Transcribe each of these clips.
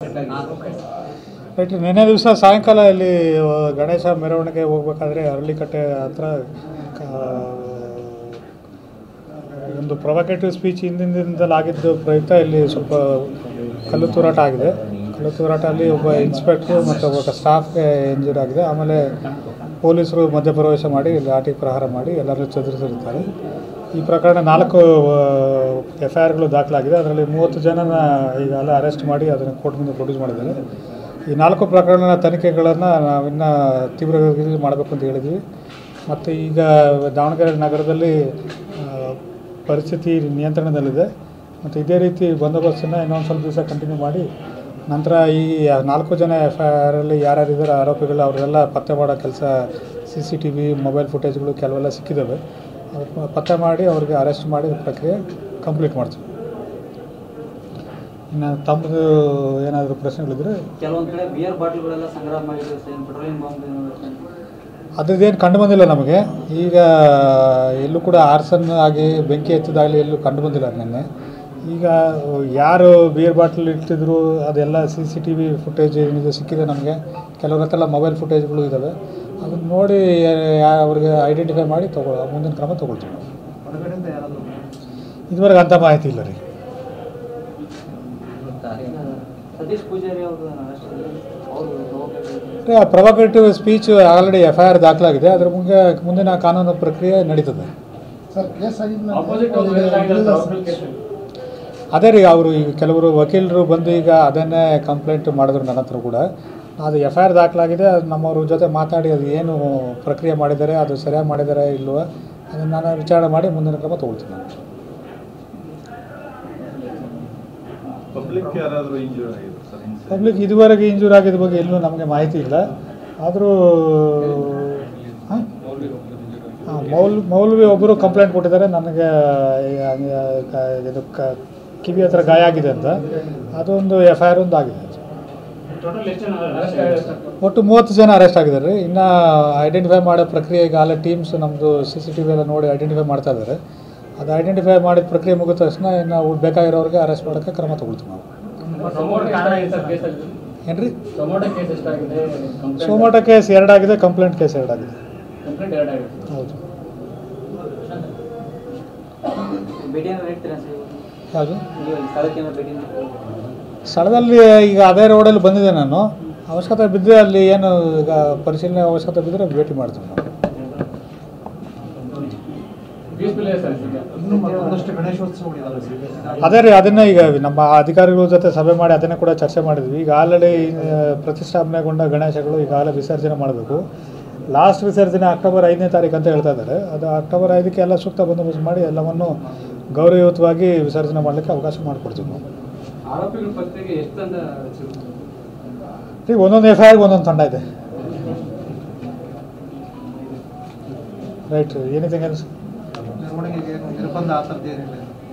Right. ನಿನ್ನೆ ದಿವಸ ಸಾಯಂಕಾಲ ಇಲ್ಲಿ ಗಣೇಶ ಮೆರವಣಿಗೆ ಹೋಗ್ಬೇಕಾದ್ರೆ ಅರಳಿಕಟ್ಟೆ ಹತ್ರ ಒಂದು ಪ್ರೊವೊಕೇಟಿವ್ ಸ್ಪೀಚ್ ಹಿಂದಿಂದಲಾಗಿದ್ದು ಪ್ರಯುಕ್ತ ಇಲ್ಲಿ ಸ್ವಲ್ಪ ಕಲ್ಲು ತೂರಾಟ ಆಗಿದೆ. ಕಲ್ಲು ತೂರಾಟದಲ್ಲಿ ಒಬ್ಬ ಇನ್ಸ್ಪೆಕ್ಟ್ರು ಮತ್ತು ಒಬ್ಬ ಸ್ಟಾಫ್ಗೆ ಇಂಜೂರಿ ಆಗಿದೆ. ಆಮೇಲೆ ಪೊಲೀಸರು ಮಧ್ಯಪ್ರವೇಶ ಮಾಡಿ ಲಾಠಿ ಪ್ರಹಾರ ಮಾಡಿ ಎಲ್ಲರೂ ಚದುರಿಸಿರುತ್ತಾರೆ. ಈ ಪ್ರಕರಣ 4 FIRಗಳು ದಾಖಲಾಗಿದೆ. ಅದರಲ್ಲಿ 30 ಜನನ ಈಗಾಗಲೇ ಅರೆಸ್ಟ್ ಮಾಡಿ ಅದನ್ನು ಕೋರ್ಟ್ ಮುಂದೆ ಪ್ರೊಡ್ಯೂಸ್ ಮಾಡಿದ್ದಾರೆ. ಈ 4 ಪ್ರಕರಣದ ತನಿಖೆಗಳನ್ನು ನಾವಿನ್ನು ತೀವ್ರಗತಿಯಲ್ಲಿ ಮಾಡಬೇಕು ಅಂತ ಹೇಳಿದ್ವಿ. ಮತ್ತು ಈಗ ದಾವಣಗೆರೆ ನಗರದಲ್ಲಿ ಪರಿಸ್ಥಿತಿ ನಿಯಂತ್ರಣದಲ್ಲಿದೆ. ಮತ್ತು ಇದೇ ರೀತಿ ಬಂದೋಬಸ್ತನ್ನು ಇನ್ನೊಂದು ಸ್ವಲ್ಪ ದಿವಸ ಕಂಟಿನ್ಯೂ ಮಾಡಿ ನಂತರ ಈ 4 ಜನ FIRಲ್ಲಿ ಯಾರ್ಯಾರಿದ್ದಾರೆ ಆರೋಪಿಗಳು ಅವರೆಲ್ಲ ಪತ್ತೆ ಮಾಡೋ ಕೆಲಸ CCTV ಮೊಬೈಲ್ ಫುಟೇಜ್ಗಳು ಕೆಲವೆಲ್ಲ ಸಿಕ್ಕಿದ್ದಾವೆ. ಪತ್ತೆ ಮಾಡಿ ಅವ್ರಿಗೆ ಅರೆಸ್ಟ್ ಮಾಡಿ ಪ್ರಕ್ರಿಯೆ ಕಂಪ್ಲೀಟ್ ಮಾಡ್ತೀವಿ. ಇನ್ನು ತಮ್ಮದು ಏನಾದರೂ ಪ್ರಶ್ನೆಗಳಿದ್ರೆ ಕೆಲವೊಂದು ಕಡೆ ಬಿಯರ್ ಬಾಟಲ್ಗಳೆಲ್ಲ ಸಂಗ್ರಹ ಮಾಡಿದ್ರು, ಪೆಟ್ರೋಲಿಯಂ ಬಾಂಬ್ ಅದ್ರದ್ದೇನು ಕಂಡು ಬಂದಿಲ್ಲ ನಮಗೆ. ಈಗ ಎಲ್ಲೂ ಕೂಡ ಆರ್ಸನ್ ಆಗಿ ಬೆಂಕಿ ಎತ್ತಿದಾಗಲಿ ಎಲ್ಲೂ ಕಂಡು ಬಂದಿಲ್ಲ ನಿನ್ನೆ. ಈಗ ಯಾರು ಬಿಯರ್ ಬಾಟಲ್ ಇಟ್ಟಿದ್ರು ಅದೆಲ್ಲ CCTV ಫುಟೇಜ್ ಏನಿದೆ ಸಿಕ್ಕಿದೆ ನಮಗೆ. ಕೆಲವ್ರ ಹತ್ರ ಮೊಬೈಲ್ ಫುಟೇಜ್ಗಳು ಇದ್ದಾವೆ. ಅದನ್ನು ನೋಡಿ ಅವ್ರಿಗೆ ಐಡೆಂಟಿಫೈ ಮಾಡಿ ಮುಂದಿನ ಕ್ರಮ ತೊಗೊಳ್ತೀವಿ. ಇದುವರೆಗೆ ಅಂಥ ಮಾಹಿತಿ ಇಲ್ಲ ರೀ. ಪ್ರೊವೊಕೇಟಿವ್ ಸ್ಪೀಚ್ ಆಲ್ರೆಡಿ FIR ದಾಖಲಾಗಿದೆ. ಅದರ ಮುಂದಿನ ಕಾನೂನು ಪ್ರಕ್ರಿಯೆ ನಡೀತದೆ. ಅದೇ ರೀ, ಅವರು ಈಗ ಕೆಲವರು ವಕೀಲರು ಬಂದು ಈಗ ಅದನ್ನೇ ಕಂಪ್ಲೇಂಟ್ ಮಾಡಿದ್ರು ನನ್ನ ಹತ್ರ ಕೂಡ. ಅದು FIR ದಾಖಲಾಗಿದೆ. ಅದು ನಮ್ಮವ್ರ ಜೊತೆ ಮಾತಾಡಿ ಅದು ಏನು ಪ್ರಕ್ರಿಯೆ ಮಾಡಿದ್ದಾರೆ, ಅದು ಸರಿಯಾಗಿ ಮಾಡಿದ್ದಾರೆ ಇಲ್ವೋ ಅದನ್ನು ನಾನು ವಿಚಾರಣೆ ಮಾಡಿ ಮುಂದಿನ ಕ್ರಮ ತೊಗೊಳ್ತೀನಿ. ನಾನು ಪಬ್ಲಿಕ್ ಇದುವರೆಗೆ ಇಂಜೂರ್ ಆಗಿದ್ದ ಬಗ್ಗೆ ಎಲ್ಲೂ ನಮಗೆ ಮಾಹಿತಿ ಇಲ್ಲ. ಆದರೂ ಮೌಲ್ವಿ ಒಬ್ಬರು ಕಂಪ್ಲೇಂಟ್ ಕೊಟ್ಟಿದ್ದಾರೆ ನನಗೆ ಇದು ಕಿವಿ ಹತ್ರ ಗಾಯ ಆಗಿದೆ ಅಂತ. ಅದೊಂದು FIR ಒಂದು ಆಗಿದೆ. ಒಟ್ಟು 30 ಜನ ಅರೆಸ್ಟ್ ಆಗಿದ್ದಾರೆ ರೀ. ಇನ್ನು ಐಡೆಂಟಿಫೈ ಮಾಡೋ ಪ್ರಕ್ರಿಯೆ ಈಗಾಗಲೇ ಟೀಮ್ಸ್ ನಮ್ಮದು CCTV ಎಲ್ಲ ನೋಡಿ ಐಡೆಂಟಿಫೈ ಮಾಡ್ತಾ ಇದ್ದಾರೆ. ಅದು ಐಡೆಂಟಿಫೈ ಮಾಡಿದ ಪ್ರಕ್ರಿಯೆ ಮುಗಿದ ತಕ್ಷಣ ಇನ್ನು ಬೇಕಾಗಿರೋರಿಗೆ ಅರೆಸ್ಟ್ ಮಾಡೋಕ್ಕೆ ಕ್ರಮ ತೊಗೊಳ್ತೀವಿ ನಾವು. ಏನು ರೀ, ಸೋಮೋಟ ಕೇಸ್ 2 ಆಗಿದೆ, ಕಂಪ್ಲೇಂಟ್ ಕೇಸ್ 2 ಆಗಿದೆ. ಹೌದು. ಯಾವುದು ಸ್ಥಳದಲ್ಲಿ ಈಗ ಅದೇ ರೋಡಲ್ಲಿ ಬಂದಿದೆ. ನಾನು ಅವಶ್ಯಕತೆ ಬಿದ್ದರೆ ಅಲ್ಲಿ ಏನು ಈಗ ಪರಿಶೀಲನೆ ಅವಶ್ಯಕತೆ ಬಿದ್ದರೆ ಭೇಟಿ ಮಾಡ್ತೀವಿ ನಾವು. ಅದೇ ರೀ, ಅದನ್ನೇ ಈಗ ನಮ್ಮ ಅಧಿಕಾರಿಗಳ ಜೊತೆ ಸಭೆ ಮಾಡಿ ಅದನ್ನೇ ಕೂಡ ಚರ್ಚೆ ಮಾಡಿದ್ವಿ. ಈಗ ಆಲ್ರೆಡಿ ಪ್ರತಿಷ್ಠಾಪನೆಗೊಂಡ ಗಣೇಶಗಳು ಈಗಾಗಲೇ ವಿಸರ್ಜನೆ ಮಾಡಬೇಕು. ಲಾಸ್ಟ್ ವಿಸರ್ಜನೆ ಅಕ್ಟೋಬರ್ 5ನೇ ತಾರೀಕು ಅಂತ ಹೇಳ್ತಾ ಇದ್ದಾರೆ. ಅದು ಅಕ್ಟೋಬರ್ 5ಕ್ಕೆ ಎಲ್ಲ ಸೂಕ್ತ ಬಂದೋಬಸ್ತ್ ಮಾಡಿ ಎಲ್ಲವನ್ನು ಗೌರವಯುತವಾಗಿ ವಿಸರ್ಜನೆ ಮಾಡಲಿಕ್ಕೆ ಅವಕಾಶ ಮಾಡಿಕೊಡ್ತೀವಿ ನಾವು. ಈಗ ಒಂದೊಂದು FIRಗೆ ಒಂದೊಂದು ತಂಡ ಇದೆ. ರೈಟ್. Anything else?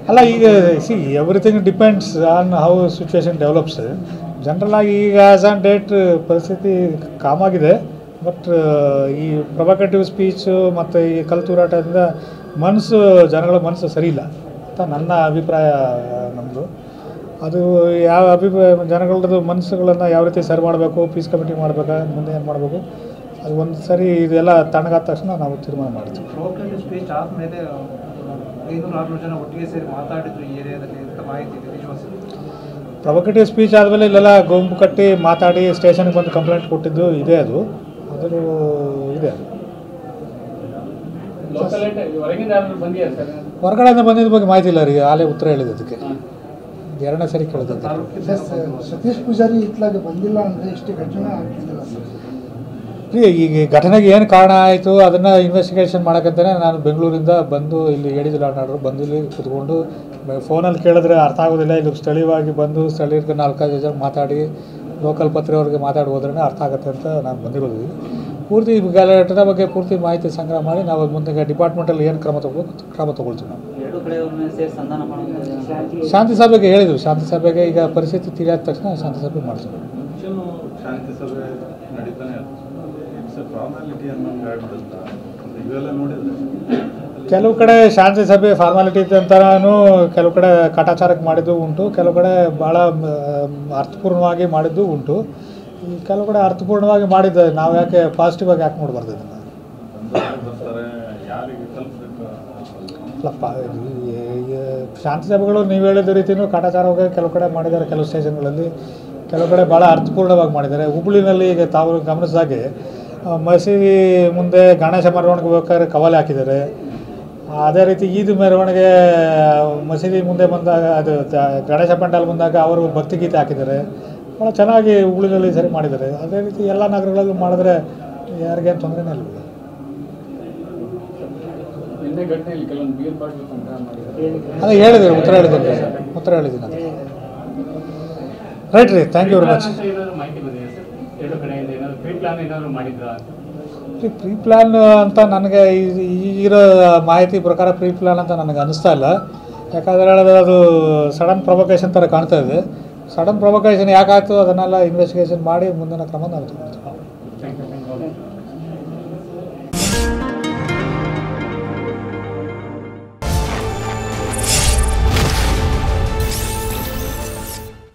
ಅಲ್ಲ, ಈಗ everything depends on how situation develops. General ಆಗಿ ಈಗ ಆ್ಯಸ್ ಆನ್ ಡೇಟ್ ಪರಿಸ್ಥಿತಿ ಕಾಮಾಗಿದೆ. ಬಟ್ ಈ ಪ್ರೊವೊಕೇಟಿವ್ ಸ್ಪೀಚು ಮತ್ತು ಈ ಕಲ್ಲು ತೂರಾಟದಿಂದ ಜನಗಳ ಮನಸ್ಸು ಸರಿ ಇಲ್ಲ ಅಂತ ನನ್ನ ಅಭಿಪ್ರಾಯ. ನಮ್ಮದು ಅದು ಯಾವ ಜನಗಳದ್ದು ಮನಸ್ಸುಗಳನ್ನು ಯಾವ ರೀತಿ ಸರಿ ಮಾಡಬೇಕು, ಪೀಸ್ ಕಮಿಟಿ ಮಾಡಬೇಕಾ, ಮುಂದೆ ಏನು ಮಾಡಬೇಕು, ಅದು ಒಂದು ಸರಿ ಇದೆಲ್ಲ ತಣ್ಣಗಾದ ತಕ್ಷಣ ನಾವು ತೀರ್ಮಾನ ಮಾಡ್ತೀವಿ. ಪ್ರೊವೊಕೇಟಿವ್ ಸ್ಪೀಚ್ ಆದಮೇಲೆ 500-600 ಜನ ಒಟ್ಟಿಗೆ ಸೇರಿ ಮಾತಾಡಿದ್ರು ಈ ಏರಿಯಾದಲ್ಲಿ ಅಂತ ಮಾಹಿತಿ ಇದೆ. ಪ್ರೊವೊಕೇಟಿವ್ ಸ್ಪೀಚ್ ಆದಮೇಲೆ ಇಲ್ಲೆಲ್ಲ ಗುಂಪು ಕಟ್ಟಿ ಮಾತಾಡಿ ಸ್ಟೇಷನ್ಗೆ ಬಂದು ಕಂಪ್ಲೇಂಟ್ ಕೊಟ್ಟಿದ್ದು ಇದೆ. ಅದು ಇದೆ. ಹೊರಗಡೆಯಿಂದ ಬಂದಿದ್ದ ಬಗ್ಗೆ ಮಾಹಿತಿ ಇಲ್ಲ ರೀ. ಆಲೇ ಉತ್ತರ ಹೇಳಿದೆ ಅದಕ್ಕೆ. 2ನೇ ಸರಿ ಕೇಳಿದೆ. ಸತೀಶ್ ಪೂಜಾರಿ ಇತ್ಲಾಗ ಬಂದಿಲ್ಲ ಅಂದರೆ ಇಷ್ಟು ಘಟನೆ ಆಗ್ತಿಲ್ಲ ರೀ. ಈಗ ಘಟನೆಗೆ ಏನು ಕಾರಣ ಆಯಿತು ಅದನ್ನು ಇನ್ವೆಸ್ಟಿಗೇಷನ್ ಮಾಡೋಕ್ಕಂತಲೇ ನಾನು ಬೆಂಗಳೂರಿಂದ ಬಂದು ಇಲ್ಲಿ ಹೇಳಿದ್ರು. ಬಂದು ಇಲ್ಲಿ ಕೂತ್ಕೊಂಡು ಫೋನಲ್ಲಿ ಕೇಳಿದ್ರೆ ಅರ್ಥ ಆಗೋದಿಲ್ಲ. ಇಲ್ಲಿ ಸ್ಥಳೀಯವಾಗಿ ಬಂದು ಸ್ಥಳೀಯರಿಗೆ 4-5 ಜನ ಮಾತಾಡಿ ಲೋಕಲ್ ಪತ್ರಿಕೆಯವ್ರಿಗೆ ಮಾತಾಡಿ ಹೋದ್ರೇ ಅರ್ಥ ಆಗುತ್ತೆ ಅಂತ ನಾನು ಬಂದಿರೋದು. ಪೂರ್ತಿ ಘಟನೆ ಬಗ್ಗೆ ಪೂರ್ತಿ ಮಾಹಿತಿ ಸಂಗ್ರಹ ಮಾಡಿ ನಾವು ಮುಂದೆ ಡಿಪಾರ್ಟ್ಮೆಂಟಲ್ಲಿ ಏನು ಕ್ರಮ ತೊಗೊಳ್ತೀವಿ ನಾವು. ಶಾಂತಿ ಸಭೆಗೆ ಹೇಳಿದ್ವಿ. ಶಾಂತಿ ಸಭೆಗೆ ಈಗ ಪರಿಸ್ಥಿತಿ ತಿಳಿಯಾದ ತಕ್ಷಣ ಶಾಂತಿ ಸಭೆ ಮಾಡ್ತೀವಿ. ಶಾಂತಿ ಸಭೆ ನಡೀತಾನೆ ಫಾರ್ಮಾಲಿಟಿ ಅನ್ನೋಂಗೆ ಆಗ್ಬಿಡುತ್ತಾ? ಇವೆಲ್ಲ ನೋಡಿದ್ರೆ ಕೆಲವು ಕಡೆ ಶಾಂತಿ ಸಭೆ ಫಾರ್ಮಾಲಿಟಿ ಅಂತನೂ ಕೆಲವು ಕಡೆ ಕಾಟಾಚಾರಕ್ಕೆ ಮಾಡಿದ್ದು ಉಂಟು, ಕೆಲವು ಕಡೆ ಭಾಳ ಅರ್ಥಪೂರ್ಣವಾಗಿ ಮಾಡಿದ್ದು ಉಂಟು. ಈ ಕೆಲವು ಕಡೆ ಅರ್ಥಪೂರ್ಣವಾಗಿ ಮಾಡಿದ್ದು ನಾವು ಯಾಕೆ ಪಾಸಿಟಿವ್ ಆಗಿ ಯಾಕೆ ನೋಡಬಾರ್ದು ಇದನ್ನು? ಅಲ್ಲಪ್ಪ, ಶಾಂತಿ ಸಭೆಗಳು ನೀವು ಹೇಳಿದ ರೀತಿಯೂ ಕಾಟಾಚಾರವಾಗಿ ಕೆಲವು ಕಡೆ ಮಾಡಿದ್ದಾರೆ, ಕೆಲವು ಸ್ಟೇಷನ್ಗಳಲ್ಲಿ ಕೆಲವು ಕಡೆ ಭಾಳ ಅರ್ಥಪೂರ್ಣವಾಗಿ ಮಾಡಿದ್ದಾರೆ. ಹುಬ್ಳಿನಲ್ಲಿ ಈಗ ತಾವು ಗಮನಿಸಿದಾಗೆ ಮಸೀದಿ ಮುಂದೆ ಗಣೇಶ ಮೆರವಣಿಗೆ ಬೇಕಾದ್ರೆ ಕವಲೆ ಹಾಕಿದ್ದಾರೆ. ಅದೇ ರೀತಿ ಈದ್ ಮೆರವಣಿಗೆ ಮಸೀದಿ ಮುಂದೆ ಬಂದಾಗ ಅದು ಗಣೇಶ ಪಂಡಾಲ್ ಬಂದಾಗ ಅವರು ಭಕ್ತಿಗೀತೆ ಹಾಕಿದ್ದಾರೆ. ಭಾಳ ಚೆನ್ನಾಗಿ ಹುಬ್ಳಿನಲ್ಲಿ ಸರಿ ಮಾಡಿದ್ದಾರೆ. ಅದೇ ರೀತಿ ಎಲ್ಲ ನಗರಗಳಲ್ಲೂ ಮಾಡಿದ್ರೆ ಯಾರಿಗೇನು ತೊಂದರೆನೇ ಇಲ್ಲ. ಅದೇ ಹೇಳಿದ್ದೀರಿ, ಉತ್ತರ ಹೇಳಿದ್ದೀನಿ ಅದು. ರೈಟ್ ರೀ, thank you very much. Pre plan ಅಂತ ನನಗೆ ಈಗಿರೋ ಮಾಹಿತಿ ಪ್ರಕಾರ ಪ್ರೀ ಪ್ಲ್ಯಾನ್ ಅಂತ ನನಗೆ ಅನ್ನಿಸ್ತಾ ಇಲ್ಲ. ಯಾಕಂದರೆ ಹೇಳಿದ್ರೆ ಅದು ಸಡನ್ ಪ್ರೊವೊಕೇಶನ್ ಥರ ಕಾಣ್ತಾ ಇದೆ. ಸಡನ್ ಪ್ರೊವೊಕೇಶನ್ ಯಾಕಾಯ್ತು ಅದನ್ನೆಲ್ಲ ಇನ್ವೆಸ್ಟಿಗೇಷನ್ ಮಾಡಿ ಮುಂದಿನ ಕ್ರಮ ನಾವು ತಗೊಳ್ತೀವಿ.